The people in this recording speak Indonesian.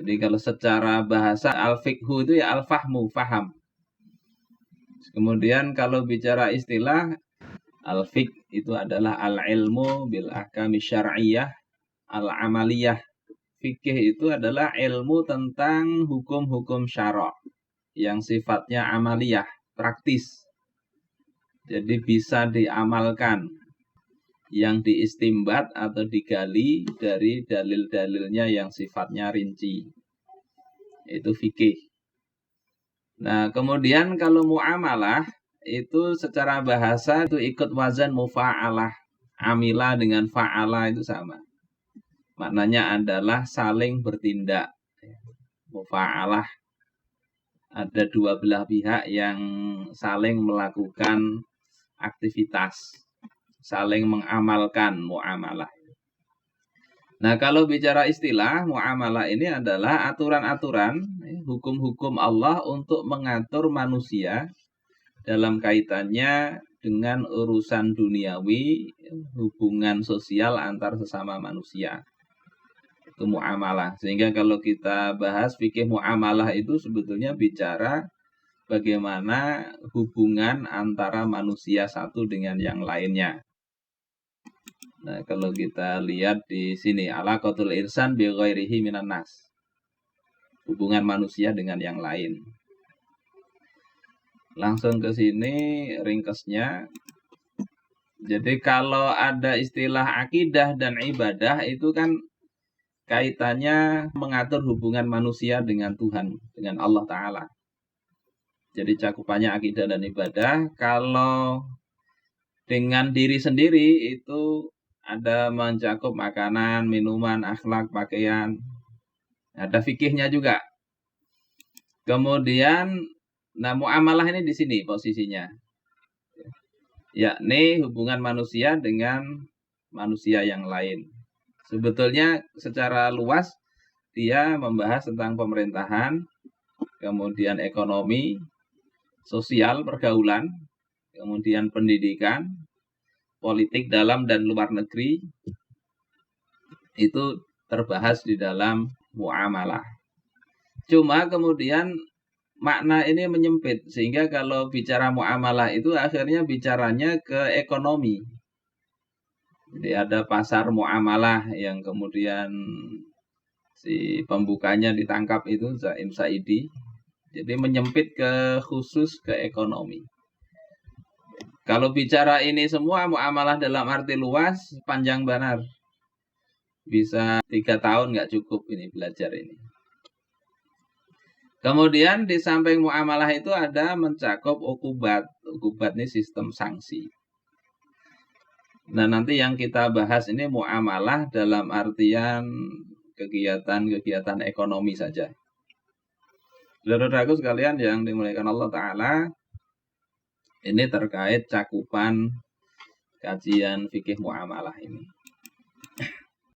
Jadi kalau secara bahasa al-fiqhu itu ya al-fahmu, faham. Kemudian kalau bicara istilah al-fiqh itu adalah al-ilmu bil ahkami syar'iyyah al-amaliyah. Fikih itu adalah ilmu tentang hukum-hukum syara' yang sifatnya amaliyah, praktis. Jadi bisa diamalkan, yang diistimbat atau digali dari dalil-dalilnya yang sifatnya rinci. Itu fikih. Nah, kemudian kalau muamalah itu secara bahasa itu ikut wazan mufa'alah. Amila dengan fa'ala itu sama. Maknanya adalah saling bertindak. Mufa'alah. Ada dua belah pihak yang saling melakukan aktivitas, saling mengamalkan muamalah. Nah, kalau bicara istilah, muamalah ini adalah aturan-aturan, hukum-hukum Allah untuk mengatur manusia dalam kaitannya dengan urusan duniawi, hubungan sosial antar sesama manusia. Itu muamalah. Sehingga kalau kita bahas fikih muamalah itu sebetulnya bicara bagaimana hubungan antara manusia satu dengan yang lainnya. Nah, kalau kita lihat di sini alaqatul insan bi ghairihi minan nas. Hubungan manusia dengan yang lain. Langsung ke sini ringkasnya. Jadi kalau ada istilah akidah dan ibadah itu kan kaitannya mengatur hubungan manusia dengan Tuhan, dengan Allah Ta'ala. Jadi cakupannya akidah dan ibadah. Kalau dengan diri sendiri itu ada mencakup makanan, minuman, akhlak, pakaian. Ada fikihnya juga. Kemudian, nah muamalah ini di sini posisinya. Yakni hubungan manusia dengan manusia yang lain. Sebetulnya secara luas dia membahas tentang pemerintahan, kemudian ekonomi, sosial, pergaulan, kemudian pendidikan, politik dalam dan luar negeri, itu terbahas di dalam muamalah. Cuma kemudian makna ini menyempit, sehingga kalau bicara muamalah itu akhirnya bicaranya ke ekonomi. Jadi ada pasar muamalah yang kemudian si pembukanya ditangkap itu Zaim Saidi. Jadi menyempit ke khusus ke ekonomi. Kalau bicara ini semua muamalah dalam arti luas, panjang benar. Bisa 3 tahun nggak cukup ini belajar ini. Kemudian di samping muamalah itu ada mencakup ukubat. Ukubat ini sistem sanksi. Nah, nanti yang kita bahas ini muamalah dalam artian kegiatan-kegiatan ekonomi saja. Saudara-saudaraku sekalian yang dimuliakan Allah Ta'ala, ini terkait cakupan kajian fikih muamalah ini.